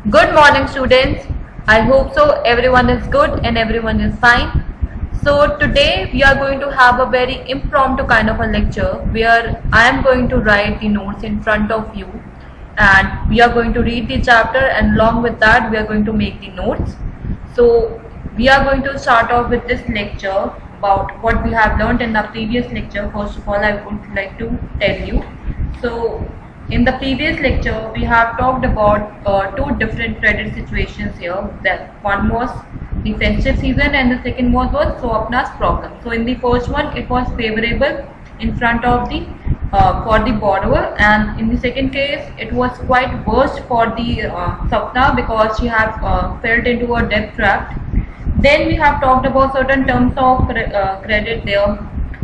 Good morning, students. I hope so. Everyone is good and everyone is fine. So, today we are going to have a very impromptu kind of a lecture where I am going to write the notes in front of you, and we are going to read the chapter, and along with that, we are going to make the notes. So, we are going to start off with this lecture about what we have learned in the previous lecture. First of all, I would like to tell you. So, in the previous lecture, we have talked about two different credit situations here. That one was the festive season, and the second was Swapna's problem. So, in the first one, it was favorable in front of the for the borrower, and in the second case, it was quite worse for the Swapna because she had fell into a debt trap. Then we have talked about certain terms of credit there,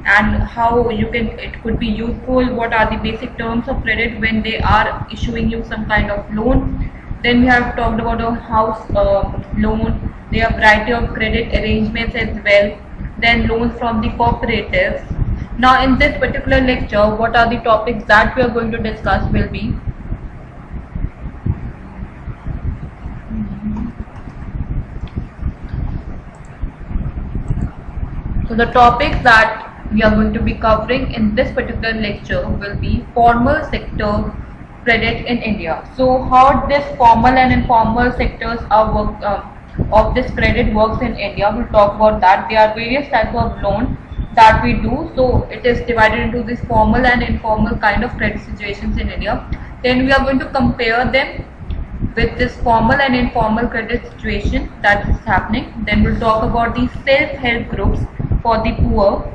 and how it could be useful, what are the basic terms of credit when they are issuing you some kind of loan. Then we have talked about a house loan. There are variety of credit arrangements as well. Then loans from the cooperatives. Now in this particular lecture, what are the topics that we are going to discuss will be so the topics that we are going to be covering in this particular lecture will be formal sector credit in India. So how this formal and informal sectors of this credit works in India, we'll talk about that. There are various types of loan that we do. So it is divided into this formal and informal kind of credit situations in India. Then we are going to compare them with this formal and informal credit situation that is happening. Then we'll talk about the self-help groups for the poor,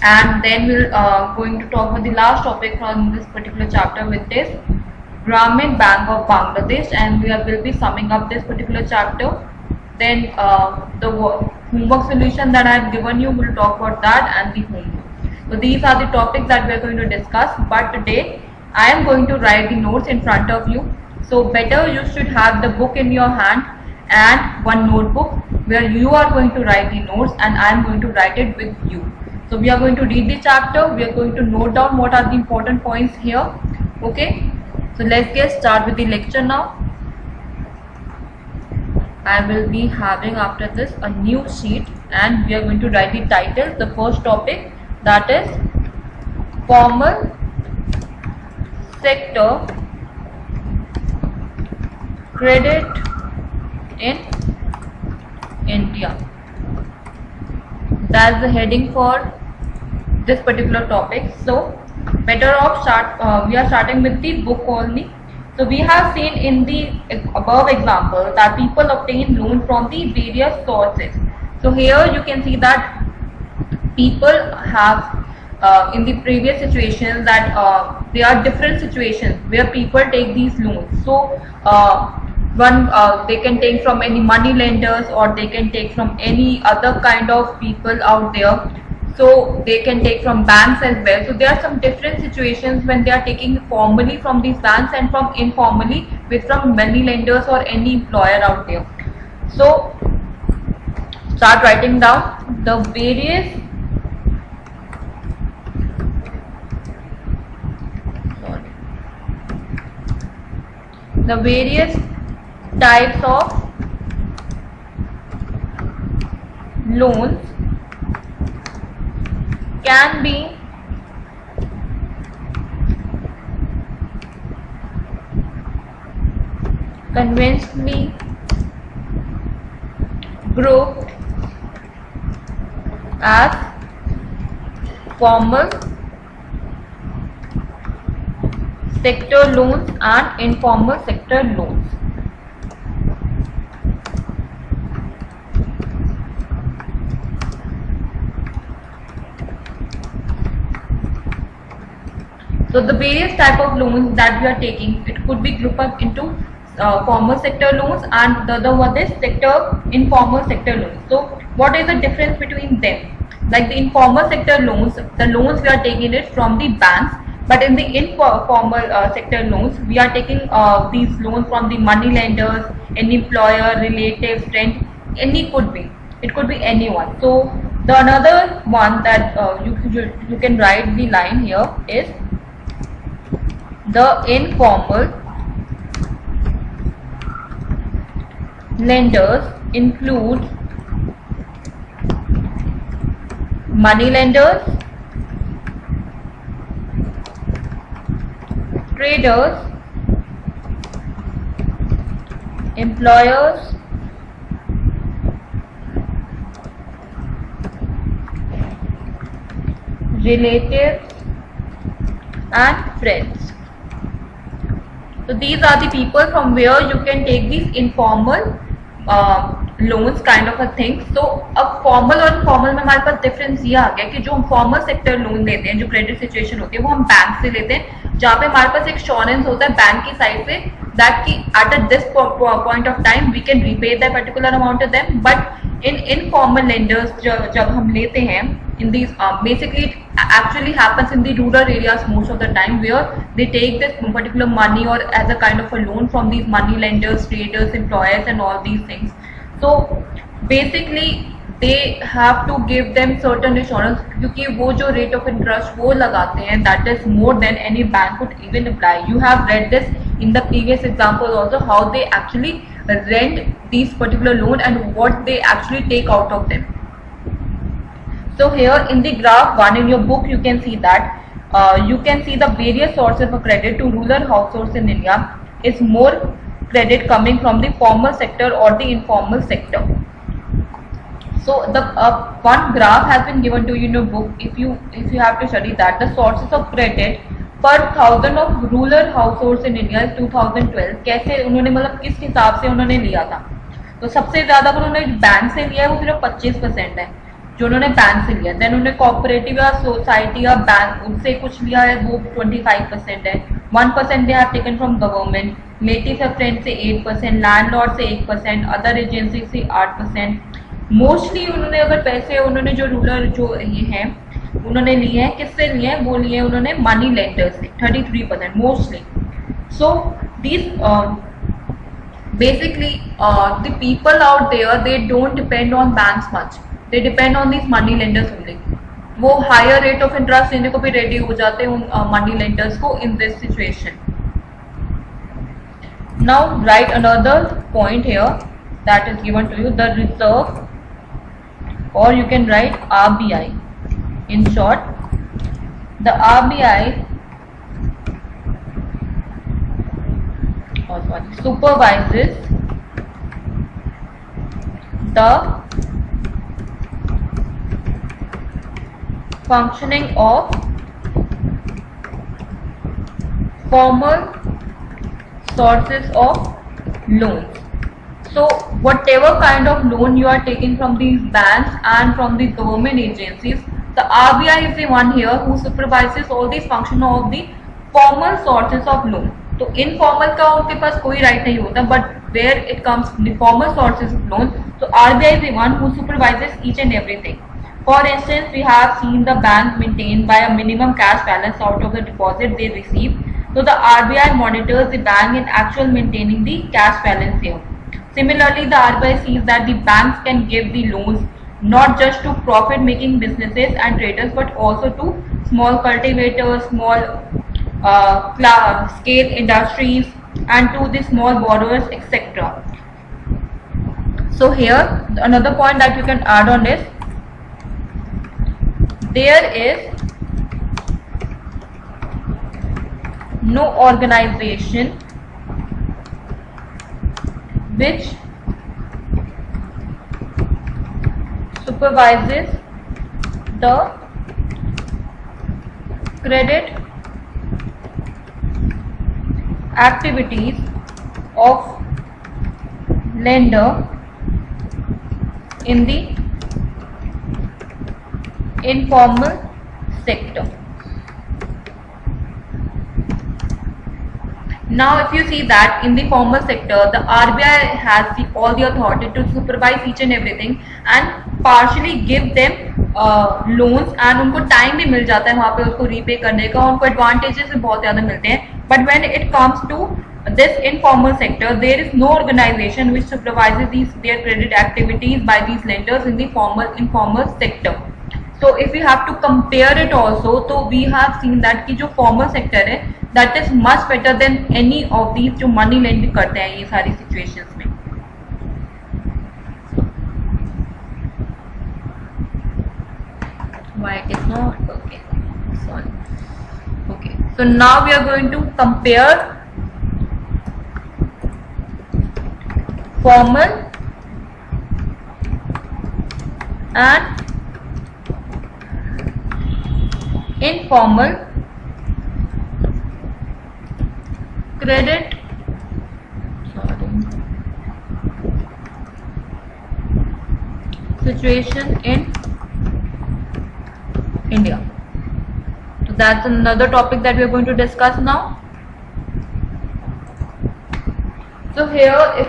and then we'll going to talk about the last topic from this particular chapter, with this Grameen Bank of Bangladesh, and will be summing up this particular chapter. Then the homework solution that I have given you, will talk about that and the homework. So these are the topics that we are going to discuss, but today I am going to write the notes in front of you. So better you should have the book in your hand and one notebook where you are going to write the notes, and I am going to write it with you. So we are going to read the chapter, we are going to note down what are the important points here. Okay, so let's get started with the lecture now. I will be having after this a new sheet, and we are going to write the title, the first topic, that is formal sector credit in India. That's the heading for this particular topic. So better off we are starting with the book only. So we have seen in the above example that people obtain loan from the various sources. So here you can see that people have in the previous situations that there are different situations where people take these loans. So they can take from any money lenders, or they can take from any other kind of people out there. So they can take from banks as well. So there are some different situations when they are taking formally from these banks and from informally from money lenders or any employer out there. So start writing down the various types of loans can be conventionally grouped as formal sector loans and informal sector loans. So the various type of loans that we are taking, it could be grouped up into formal sector loans, and the other one is informal sector loans. So what is the difference between them? Like the informal sector loans, the loans we are taking it from the banks, but in the informal sector loans, we are taking these loans from the money lenders, any employer, relative, friend, any could be. It could be anyone. So the another one that you can write the line here is the informal lenders include money lenders, traders, employers, relatives and friends. So these are the people from where you can take these informal loans kind of a thing. So अब formal और informal में हमारे पास difference ये आ गया कि जो formal sector loan लेते हैं, जो क्रेडिट सिचुएशन होती है, वो हम बैंक से लेते हैं, जहाँ पे हमारे पास एक श्योरेंस होता है बैंक की साइड से दैट की at this point of time we can repay that particular amount to them. But in informal lenders जब हम लेते हैं in these basically it actually happens in the rural areas most of the time where they take this particular money or as a kind of a loan from these money lenders, traders, employers and all these things. So basically they have to give them certain assurance क्योंकि वो जो rate of interest वो लगाते हैं that is more than any bank could even apply. You have read this in the previous example also how they actually rent these particular loan and what they actually take out of them. So here in the graph 1 in your book you can see that you can see the various sources of credit to rural households in India is more credit coming from the formal sector or the informal sector. So the one graph has been given to you in your book if you have to study that the sources of credit per thousand of rural households in India is 2012. कैसे उन्होंने मतलब किस हिसाब से उन्होंने लिया था. तो सबसे ज्यादा उन्होंने बैंक से लिया है वो सिर्फ 25% है जो उन्होंने बैंक से लिया. देन उन्होंने कोऑपरेटिव या सोसाइटी या बैंक उनसे कुछ लिया है वो 25% है. 1% they have taken from government, relative या फ्रेंड से 8%, लैंडलॉर्ड से 1%, अदर एजेंसी से 8%. मोस्टली उन्होंने अगर पैसे उन्होंने जो रूरल जो ये हैं उन्होंने लिए हैं किससे लिए हैं वो लिए उन्होंने मनी लेंडर से 33% mostly. So these basically the people out there they don't depend on banks much. They depend on these money lenders only. वो higher rate of interest देने को भी ready हो जाते हैं उन money lenders को in this situation. Now write another point here that is given to you, the reserve, or you can write RBI. In short, the RBI supervises the functioning of formal sources of loans. So whatever kind of loan you are taking from these banks and from the government agencies, the RBI is the one here who supervises all these function of the formal sources of loan. तो informal का उनके पास कोई right नहीं होता, but where it comes the formal sources of loan, तो RBI is the one who supervises each and everything. For instance we have seen the bank maintain by a minimum cash balance out of the deposit they receive. So the RBI monitors the bank in actual maintaining the cash balance here. Similarly, the RBI sees that the banks can give the loans not just to profit-making businesses and traders, but also to small cultivators, small scale industries, and to the small borrowers, etc. So here, another point that you can add on is there is no organization which supervises the credit activities of lender in the informal sector. Now if you see that in the formal sector the RBI has all the authority to supervise each and everything and partially give them loans, and उनको time भी मिल जाता है वहाँ पे उसको repay करने का, उनको एडवांटेजेस भी बहुत ज़्यादा मिलते हैं. But when it comes to this informal sector there is no organization which supervises their credit activities by these lenders in the informal sector. So if we have to compare it also, तो we have seen that कि जो formal sector है that is much better than any of these जो money lend करते हैं ये सारी situations में. why it is not okay, sorry. Okay, so now we are going to compare formal and informal credit situation in India. So that's another topic that we are going to discuss now. So here, if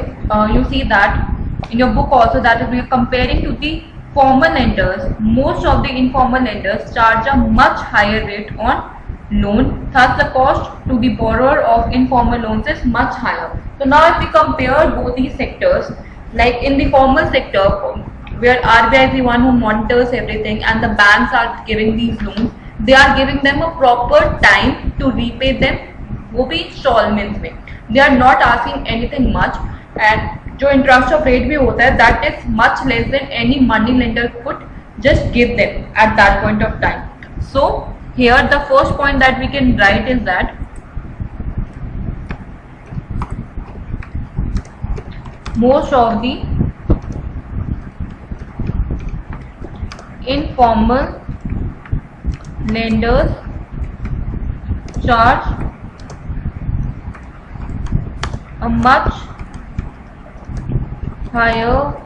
you see that in your book also, that is, we are comparing to the formal lenders. Most of the informal lenders charge a much higher rate on loan, thus the cost to the borrower of informal loans is much higher. So now if we compare both these sectors, like in the formal sector, where RBI is the one who monitors everything and the banks are giving these loans, they are giving them a proper time to repay them, वो भी installments में. They are not asking anything much, and जो interest of rate भी होता है, that is much less than any money lender could just give them at that point of time. So here the first point that we can write is that most of the informal lenders charge a much higher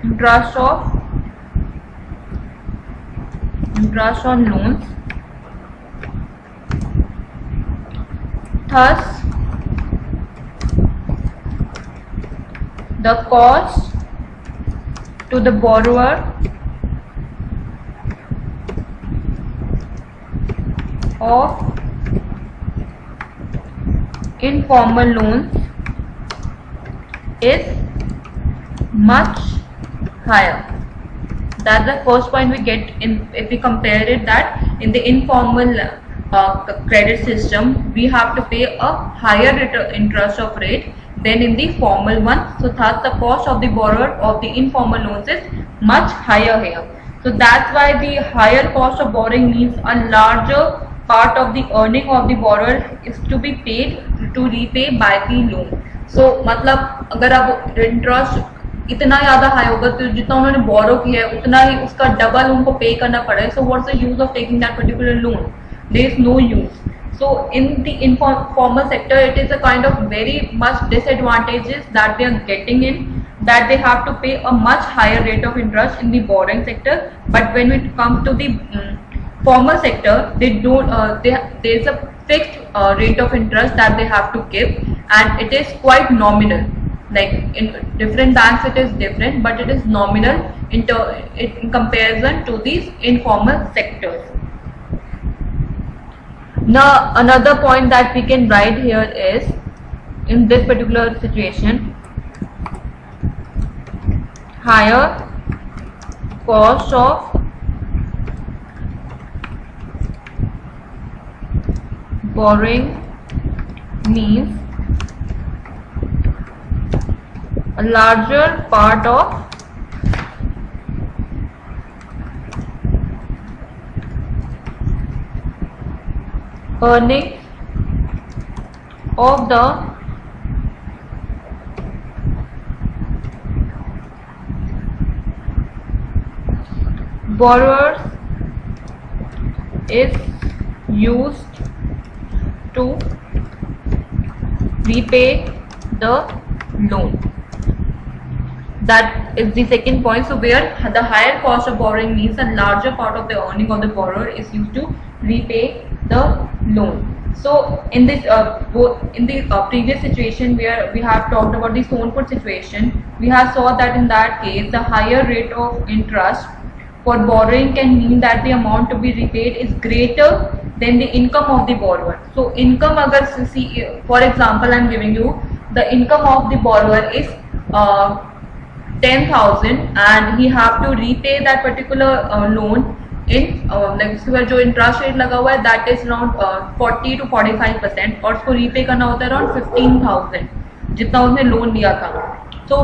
interest on loans. Thus, the cost to the borrower of informal loans is much higher. That's the first point we get in if we compare it, that in the informal credit system we have to pay a higher interest of rate than in the formal one. So thus the cost of the borrower of the informal loans is much higher here. So that's why the higher cost of borrowing means a larger part of the earning of the borrower is to be paid to repay by the loan. So मतलब अगर अब interest इतना ज़्यादा high होगा तो जितना उन्होंने बोरो किया है उतना ही उसका डबल उनको पे करना पड़ेगा. So what's the use of taking that particular loan? There is no use. So in the informal sector, it is a kind of very much disadvantages that they are getting in, that they have to pay a much higher rate of interest in the borrowing sector. But when it comes to the formal sector, they don't. There is a fixed rate of interest that they have to give, and it is quite nominal. Like in different banks, it is different, but it is nominal in comparison to these informal sectors. Now another point that we can write here is, in this particular situation, higher cost of borrowing means a larger part of earnings of the borrowers is used to repay the loan. That is the second point. So where the higher cost of borrowing means a larger part of the earning of the borrower is used to repay the loan. So in this previous situation where we have talked about the Sonpur situation, we have saw that in that case the higher rate of interest for borrowing can mean that the amount to be repaid is greater than the income of the borrower. So income, agar see, for example, I am giving you the income of the borrower is 10,000 and he have to repay that particular loan in like जो interest rate लगा हुआ है that is around 40 to 45% और उसको repay करना होता है around 15,000 जितना उसने लोन लिया था. सो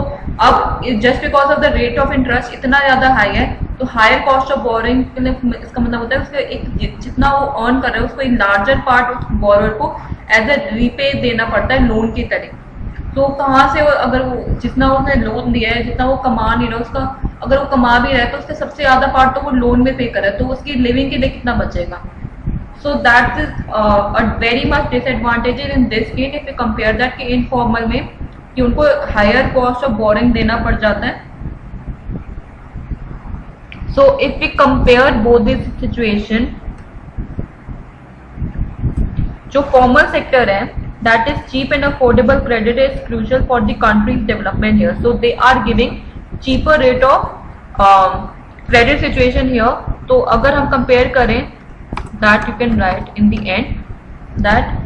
अब just because of the rate of interest इतना ज़्यादा हाई है, तो हायर कॉस्ट ऑफ बोरिंग इसका मतलब होता है उसके एक जितना वो अर्न कर रहा है उसको एक लार्जर पार्ट उस बोरोर को एज ए रीपे देना पड़ता है लोन की तरह। तो कहाँ से वो अगर वो जितना उसने लोन दिया है जितना वो कमा नहीं रहा उसका, अगर वो कमा भी रहा है तो उसका सबसे ज़्यादा पार्ट तो वो लोन में पे कर रहा है, तो उसकी लिविंग के लिए कितना बचेगा। So that is a very much disadvantages in this case if you compare that कि इनफॉर्मल में कि उनको हायर कॉस्ट ऑफ बोरिंग देना पड़ जाता है। So if we compare both this situation, जो फॉर्मल सेक्टर है that is cheap and affordable credit is crucial for the country's development here, so they are giving cheaper rate of credit situation here। तो अगर हम compare करें that you can write in the end that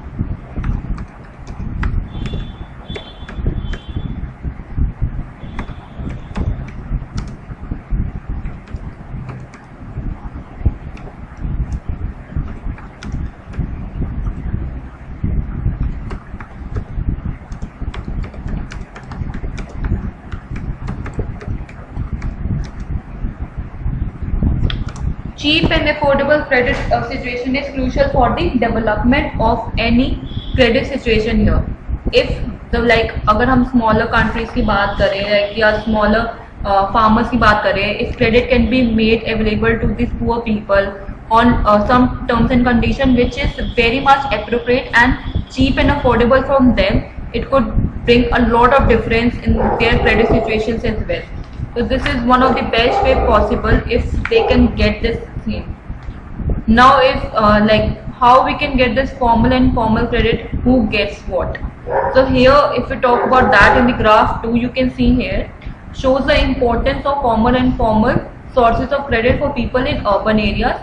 cheap and affordable credit situation is crucial for the development of any credit situation here। if the like अगर हम smaller countries की बात करें like या smaller farmers की बात करें, if credit can be made available to these poor people on some terms and condition which is very much appropriate and cheap and affordable from them, it could bring a lot of difference in their credit situations as well। So this is one of the best way possible if they can get this thing। Now if like how we can get this formal and informal credit, who gets what। So here if we talk about that in the graph 2, you can see here shows the importance of formal and informal sources of credit for people in urban areas।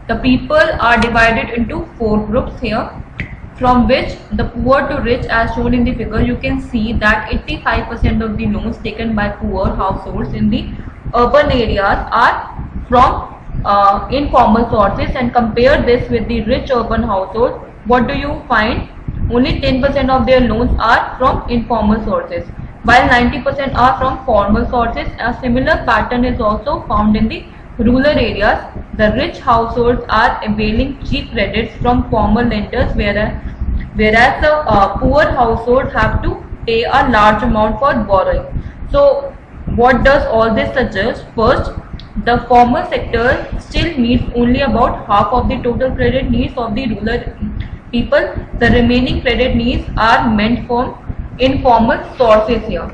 The people are divided into 4 groups here, from which the poor to rich as shown in the figure, you can see that 85% of the loans taken by poor households in the urban areas are from informal sources, and compare this with the rich urban households, what do you find? Only 10% of their loans are from informal sources while 90% are from formal sources। A similar pattern is also found in the rural areas। The rich households are availing cheap credits from formal lenders, whereas the poor households have to pay a large amount for borrowing। So what does all this suggest? First, the formal sector still meets only about half of the total credit needs of the rural people। The remaining credit needs are meant for informal sources here।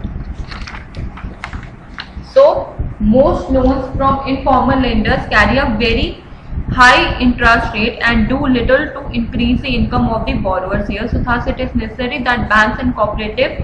So most loans from informal lenders carry a very high interest rate and do little to increase the income of the borrowers here। So thus it is necessary that banks and cooperative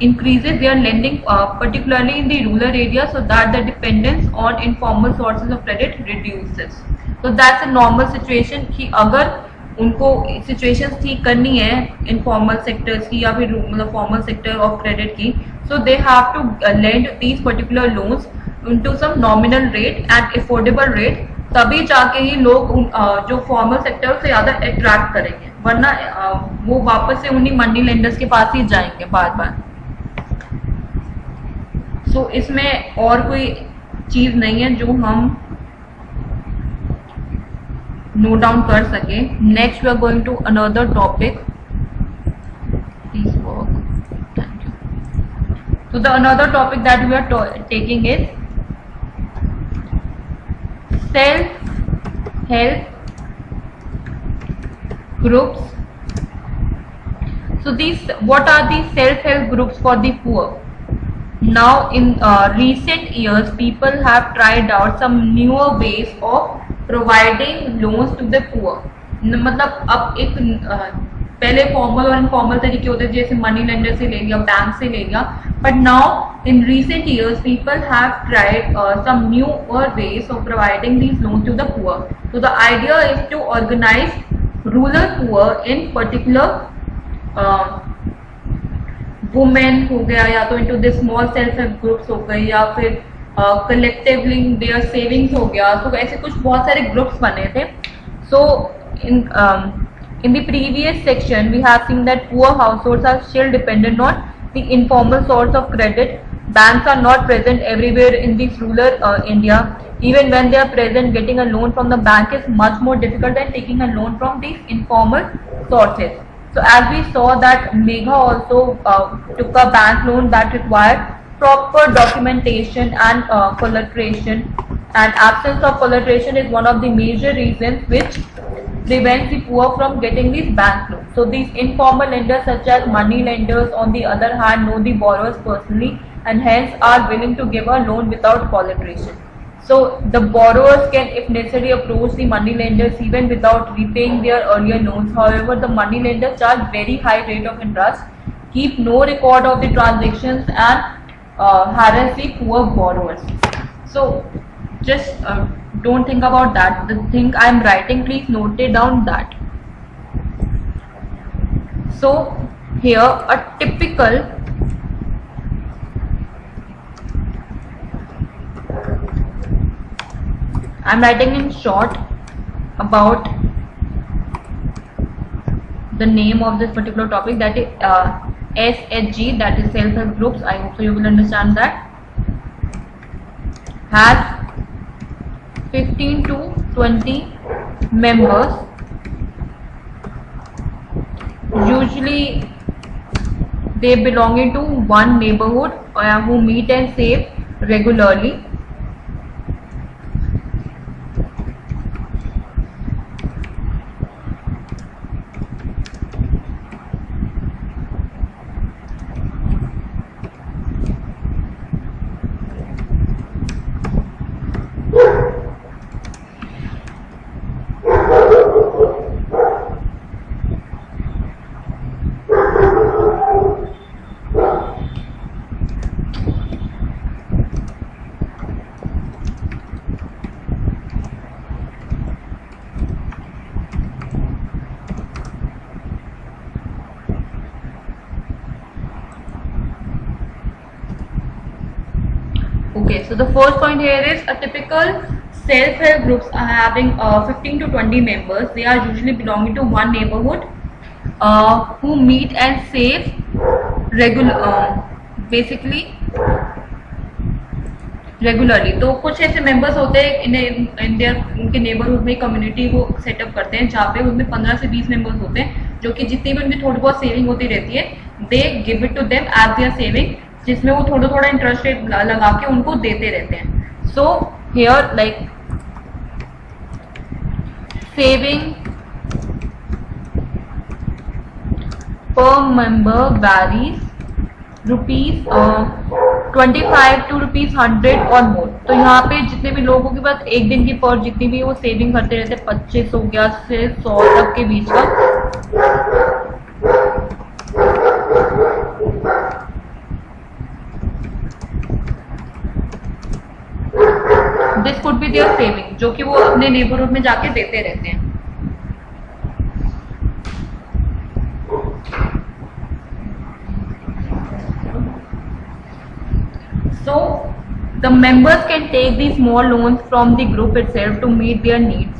increases their lending particularly in the rural areas, so that the dependence on informal sources of credit reduces। So that's a normal situation कि अगर उनको situations ठीक करनी है informal sectors की या फिर मतलब फॉर्मल सेक्टर ऑफ क्रेडिट की, so they have to lend these particular loans into some nominal rate and affordable rate, तभी जाके ही लोग जो फॉर्मल सेक्टर से ज़्यादा अट्रैक्ट करेंगे, वरना वो वापस से उन्हीं मनी लेंडर्स के पास ही जाएंगे बार बार। सो इसमें और कोई चीज़ नहीं है जो हम नोट डाउन कर सके। Next we are going to another topic, please work, thank you. So the another topic that we are taking is self-help groups। So these, what are these self-help groups for the poor? Now in recent years people have tried out some newer ways of providing loans to the poor। मतलब अब एक पहले formal और informal तरीके होते थे, जैसे money lender से ले लिया, बैंक से ले लिया, but now in recent years people have tried some newer ways of providing these loans to the poor. So the idea is to organise rural poor in particular women हो गया, या तो into the small self help groups हो गए, या फिर collectively their savings हो गया। तो ऐसे कुछ बहुत सारे ग्रुप्स बने थे। सो in the previous section we have seen that poor households are still dependent on the informal source of credit. Banks are not present everywhere in this rural India. Even when they are present, getting a loan from the bank is much more difficult than taking a loan from these informal sources. So as we saw that Megha also took a bank loan that required proper documentation and collateration, and absence of collateration is one of the major reasons which prevents the poor from getting these bank loans. So these informal lenders such as money lenders on the other hand know the borrowers personally and hence are willing to give a loan without collateration. So the borrowers can if necessary approach the money lenders even without repaying their earlier loans. However, the money lenders charge very high rate of interest, keep no record of the transactions and harass the poor borrowers. So just don't think about that. The thing I am writing, please note it down that. So here a typical I am writing in short about the name of this particular topic, that is SHG, that is self-help groups. I hope so you will understand that. Has 15 to 20 members. Usually they belong to one neighborhood who meet and save regularly. Okay, so the first point here is a typical self-help groups are having 15 to 20 members. They are usually belonging to one neighborhood who meet and save regularly. तो कुछ ऐसे members होते हैं उनके neighbourhood में community वो setup करते हैं जहाँ पे उनमें 15 से 20 मेंबर्स होते हैं जो कि जितनी भी उनकी थोड़ी बहुत सेविंग होती रहती है they give it to them as their saving, जिसमें वो थोड़ा थोड़ा इंटरेस्ट रेट लगा के उनको देते रहते हैं. So here like saving per member varies ₹25 to ₹100 और मोर. तो यहाँ पे जितने भी लोगों के पास एक दिन की पर जितनी भी वो सेविंग करते रहते हैं 25 हो गया से 100 तक के बीच का, this could be their saving जो कि वो अपने नेबरहुड में जाके देते रहते हैं. So the members can take these small loans from the group itself to meet their needs.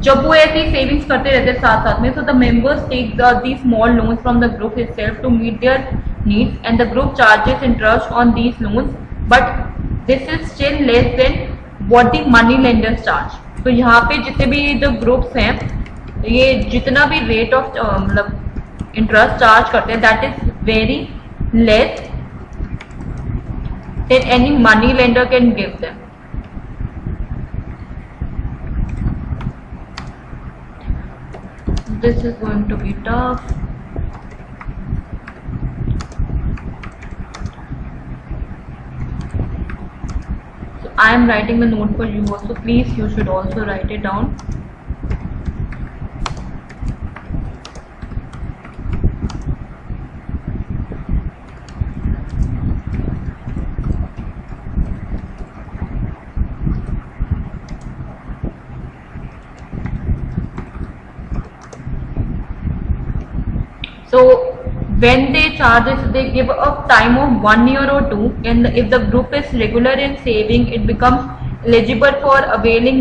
जब वो ऐसी सेविंग्स करते रहते हैं साथ साथ में, so the members take these small loans from the group itself to meet their needs, and the group charges interest on these loans, but this is still less than what the money lenders charge. तो यहाँ पे जितने भी जो groups हैं ये जितना भी रेट ऑफ मतलब इंटरेस्ट चार्ज करते हैं that is very less than any money lender can give them. This is going to be tough. So I am writing the note for you also. Please, you should also write it down. So when they charge this, they give a time of 1 year or 2, and if the group is regular in saving, it becomes eligible for availing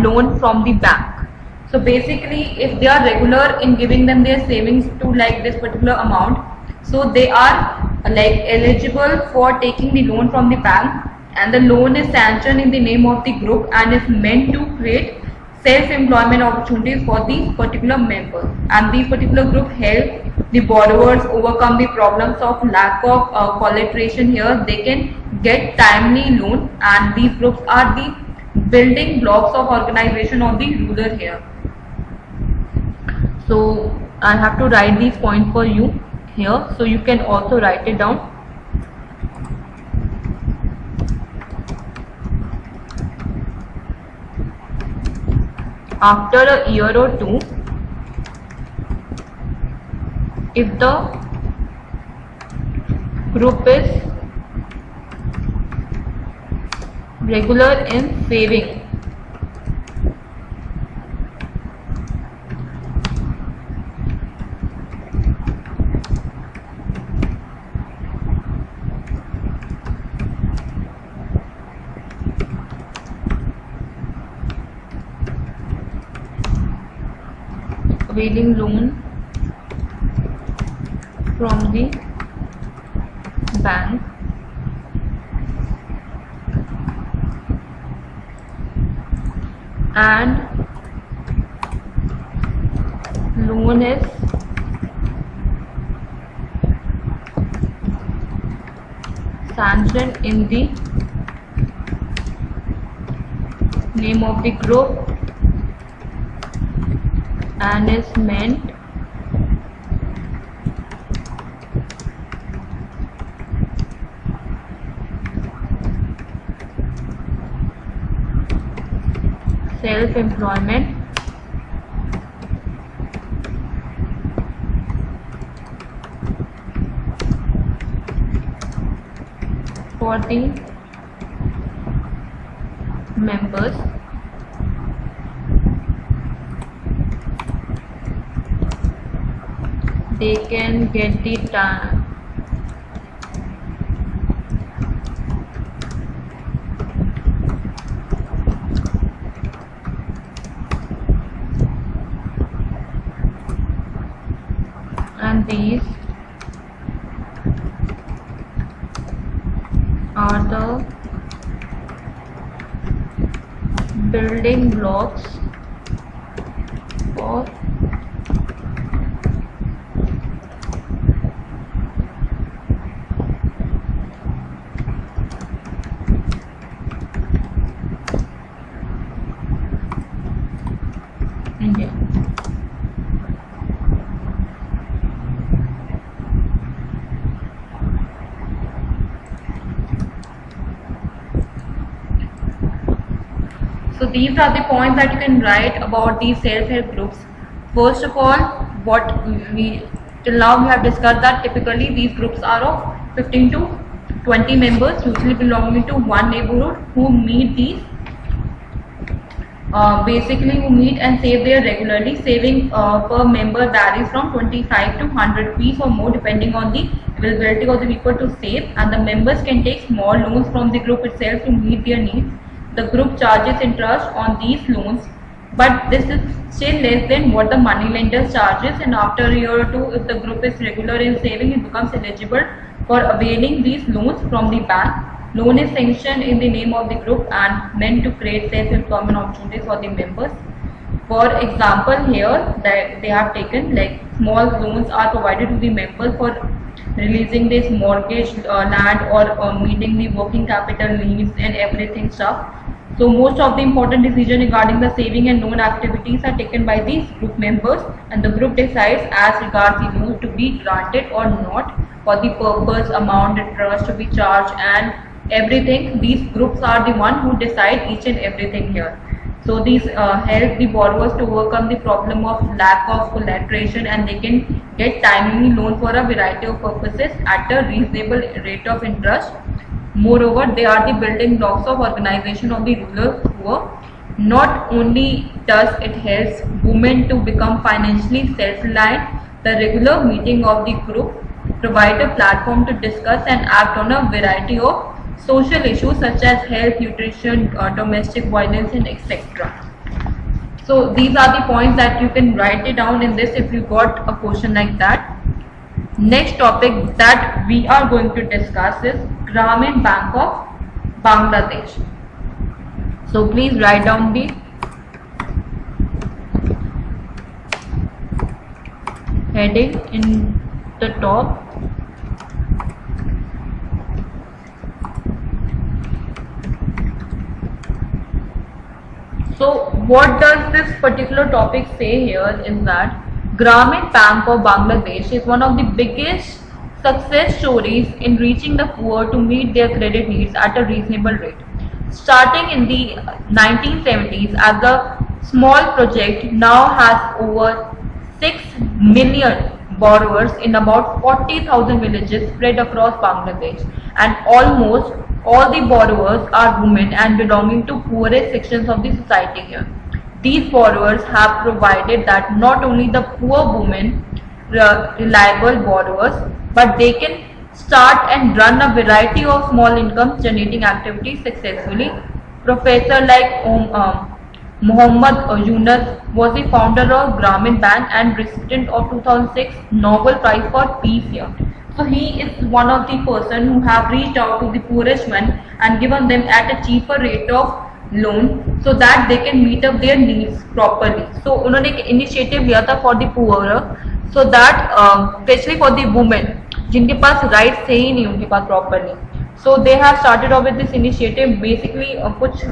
loan from the bank. So basically, if they are regular in giving them their savings to like this particular amount, So they are like eligible for taking the loan from the bank, and the loan is sanctioned in the name of the group and is meant to create self-employment opportunities for these particular members, and these particular group help the borrowers overcome the problems of lack of collateration. Here they can get timely loan, and these groups are the building blocks of organization of the ruler here. So I have to write these points for you here, so you can also write it down. After a year or two, if the group is regular in saving, availing loan from the bank, and loan is sanctioned in the name of the group and is meant self-employment for the members. They can get the time and these are the building blocks of India. So these are the points that you can write about these self-help groups. First of all, what we till now we have discussed that typically these groups are of 15 to 20 members, usually belonging to one neighborhood, who meet these basically who meet and save there regularly. Saving per member varies from 25 to 100 rupees or more depending on the availability of the people to save, and the members can take small loans from the group itself to meet their needs. The group charges interest on these loans, but this is still less than what the money lender charges, and after a year or two, if the group is regular in saving, it becomes eligible for availing these loans from the bank. Loan is sanctioned in the name of the group and meant to create self-employment opportunities for the members. For example, here that they have taken like small loans are provided to the members for releasing this mortgage land or meeting the working capital needs and everything stuff. So most of the important decisions regarding the saving and loan activities are taken by these group members, and the group decides as regards the loan to be granted or not, for the purpose, amount, interest to be charged and everything. These groups are the one who decide each and everything here. So these help the borrowers to overcome the problem of lack of collateration, and they can get timely loan for a variety of purposes at a reasonable rate of interest. Moreover, they are the building blocks of organization of the rural poor. Not only does it help women to become financially self-reliant, the regular meeting of the group provide a platform to discuss and act on a variety of social issues such as health, nutrition, domestic violence and etc. So these are the points that you can write it down in this if you got a question like that. Next topic that we are going to discuss is Grameen Bank of Bangladesh. So please write down the heading in the top. So what does this particular topic say here is that Grameen Bank of Bangladesh is one of the biggest success stories in reaching the poor to meet their credit needs at a reasonable rate. Starting in the 1970s as a small project, now has over 6 million borrowers in about 40,000 villages spread across Bangladesh, and almost all the borrowers are women and belonging to poorest sections of the society here. These borrowers have provided that not only the poor women reliable borrowers, but they can start and run a variety of small income generating activities successfully. Professor like Muhammad Yunus was the founder of Grameen Bank and recipient of 2006 Nobel Prize for Peace here. So he is one of the person who have reached out to the poorest one and given them at a cheaper rate of loan so that they can meet up their needs properly. So उन्होंने एक initiative लिया था for the poor, so that especially for the women जिनके पास rights थे ही नहीं उनके पास properly. So they have started off with this initiative. Basically कुछ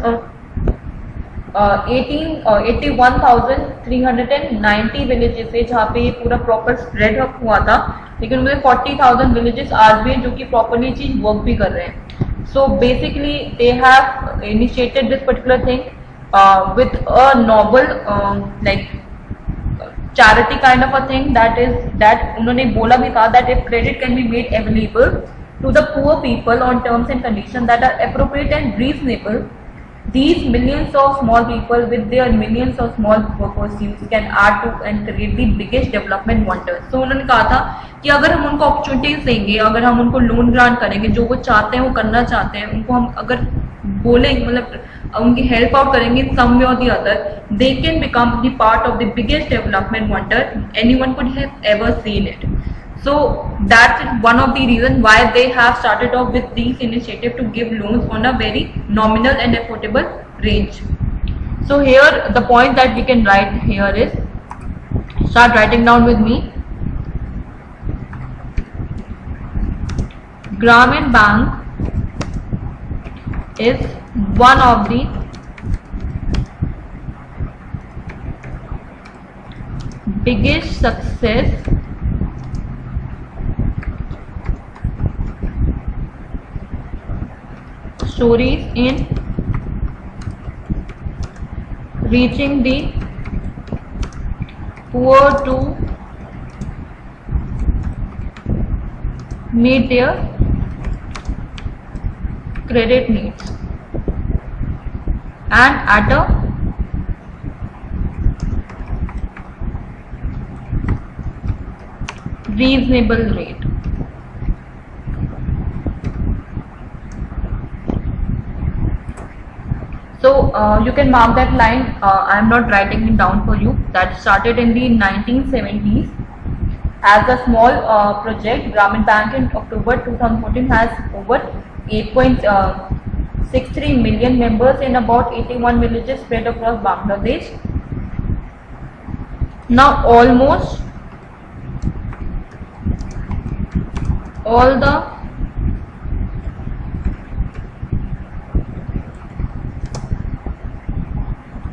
81,390 villages है जहाँ पे ये पूरा प्रॉपर स्प्रेड हुआ था, लेकिन मुझे 40,000 विलेजेस आज भी जो कि प्रॉपरली चीज वर्क भी कर रहे हैं. So basically they have initiated this particular thing with a noble like charity kind of a thing that उन्होंने बोला भी था that if credit can be made available to the poor people on terms and conditions that are appropriate and reasonable, these millions of small people with their millions of small pursuits can add to and create the biggest development wonders. So उन्होंने कहा था कि अगर हम उनको opportunities देंगे, अगर हम उनको लोन ग्रांट करेंगे, जो वो चाहते हैं वो करना चाहते हैं, उनको हम अगर बोलेंगे मतलब उनकी हेल्प आउट करेंगे some way or the other, they can become the part of the biggest development wonder anyone could have ever seen it. So that's one of the reasons why they have started off with these initiative to give loans on a very nominal and affordable range. So here the point that we can write here is, start writing down with me. Grameen Bank is one of the biggest success stories in reaching the poor to meet their credit needs and at a reasonable rate. So you can mark that line. I am not writing it down for you. That started in the 1970s as a small project. Grameen Bank in October 2014 has over 8.63 million members in about 81 villages spread across Bangladesh. Now almost all the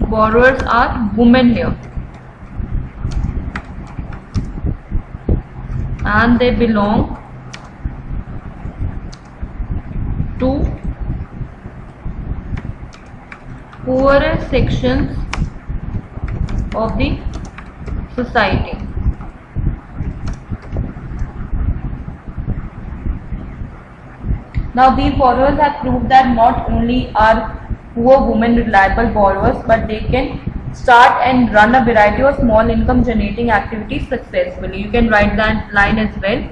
borrowers are women here, and they belong to poorer sections of the society. Now these borrowers have proved that not only are poor women reliable borrowers, but they can start and run a variety of small income generating activities successfully. You can write that line as well.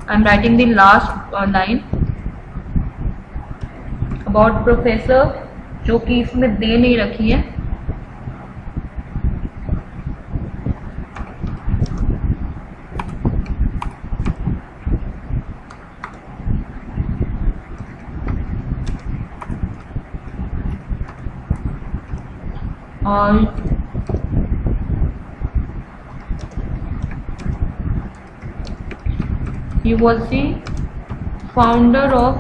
I am writing the last line about professor, जो कि इसमें दे नहीं रखी है. he was the founder of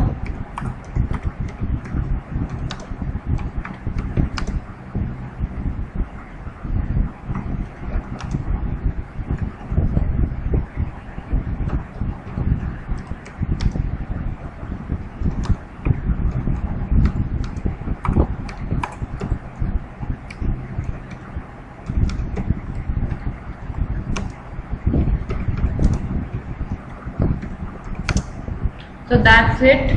So that's it.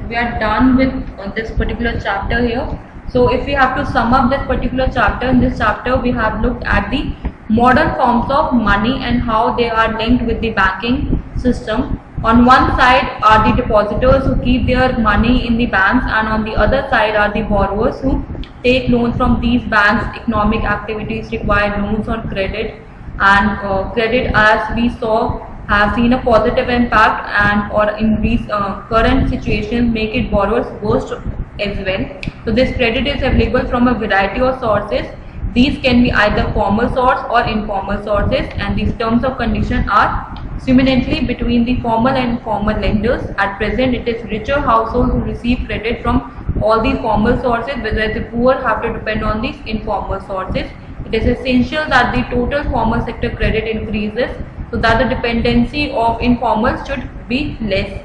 We are done with this particular chapter here. So if we have to sum up this particular chapter, in this chapter we have looked at the modern forms of money and how they are linked with the banking system. On one side are the depositors who keep their money in the banks, and on the other side are the borrowers who take loans from these banks. Economic activities require loans on credit, and credit, as we saw, have seen a positive impact, and or in these current situations make it borrowers worse as well. So this credit is available from a variety of sources. These can be either formal source or informal sources, and these terms of condition are simultaneously between the formal and informal lenders. At present, it is richer households who receive credit from all the formal sources, whereas the poor have to depend on these informal sources. It is essential that the total formal sector credit increases so that the dependency of informal should be less,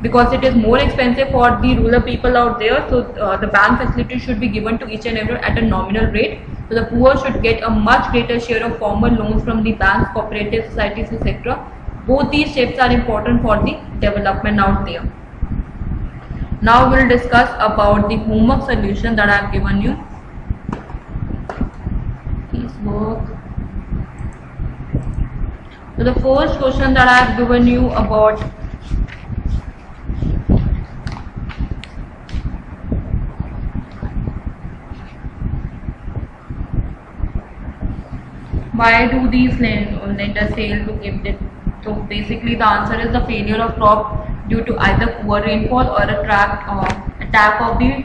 because it is more expensive for the rural people out there. So the bank facility should be given to each and everyone at a nominal rate. So the poor should get a much greater share of formal loans from the banks, cooperative societies, etc. Both these steps are important for the development out there. Now we'll discuss about the homework solution that I have given you. Please work. So the first question that I have given you about why do these lenders fail to give it? So basically the answer is the failure of crop due to either poor rainfall or attack of the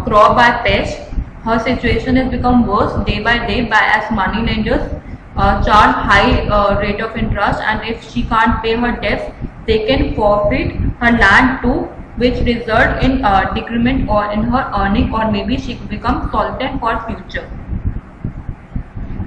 crop by pest. Her situation has become worse day by day by as money lenders charge high rate of interest, and if she can't pay her debts, they can forfeit her land too, which result in decrement or in her earning, or maybe she becomes solvent for future.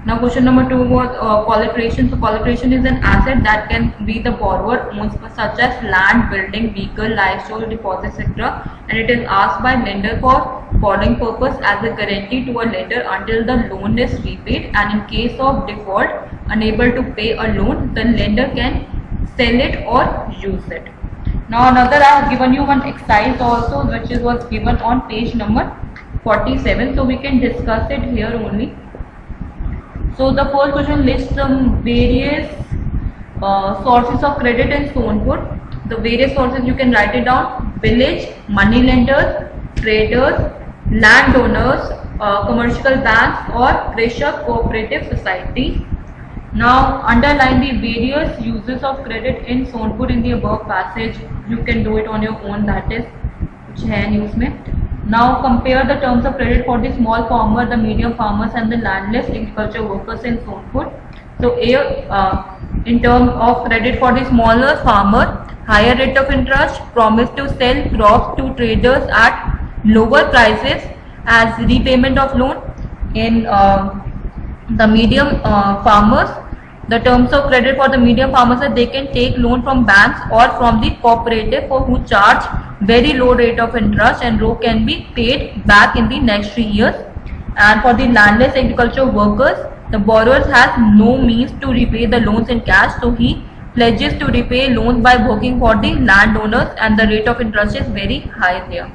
Now question number 2 was collateration. So collateration is an asset that can be the borrower owns, such as land, building, vehicle, livestock, deposits, etc. And it is asked by lender for following purpose as a guarantee to a lender until the loan is repaid, and in case of default, unable to pay a loan, the lender can sell it or use it. Now another, I have given you one exercise also, which was given on page number 47. So we can discuss it here only. So the first question lists some various sources of credit in Sonpur. The various sources you can write it down: village, money lenders, traders, landowners, commercial banks, or Krishak cooperative society. Now underline the various uses of credit in Sonpur in the above passage. You can do it on your own, that is कुछ है नहीं उसमें. Now compare the terms of credit for the small farmer, the medium farmers, and the landless agriculture workers in Sonpur. So in terms of credit for the smaller farmer, higher rate of interest, promise to sell crops to traders at lower prices as repayment of loan. In the medium farmers, the terms of credit for the medium farmers are they can take loan from banks or from the cooperative for who charge very low rate of interest, and loan can be paid back in the next 3 years. And for the landless agriculture workers, the borrowers has no means to repay the loans in cash, so he pledges to repay loans by working for the landowners, and the rate of interest is very high there.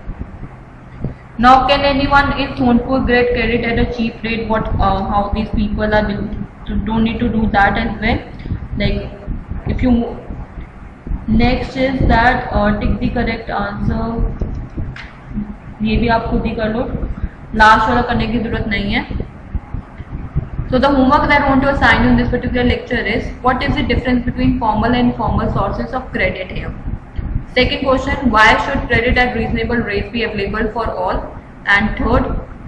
Now can anyone in Sonpur get credit at a cheap rate? How these people are doing? So don't need to do that as well. Like if you next is that tick the correct answer. ये भी आप खुद ही कर लो, last वाला करने की जरूरत नहीं है. So the homework that I want to assign in this particular lecture is, what is the difference between formal and informal sources of credit here? Second question, why should credit at reasonable rates be available for all? And third,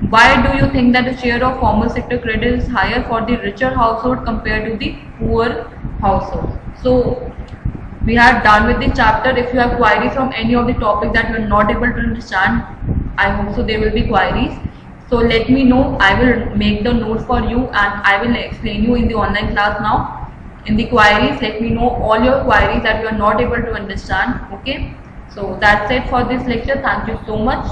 why do you think that the share of formal sector credit is higher for the richer household compared to the poor household? So we are done with the chapter. If you have queries from any of the topics that you are not able to understand, I hope so there will be queries. So let me know. I will make the notes for you and I will explain you in the online class now. In the queries, let me know all your queries that you are not able to understand. Okay, so that's it for this lecture. Thank you so much.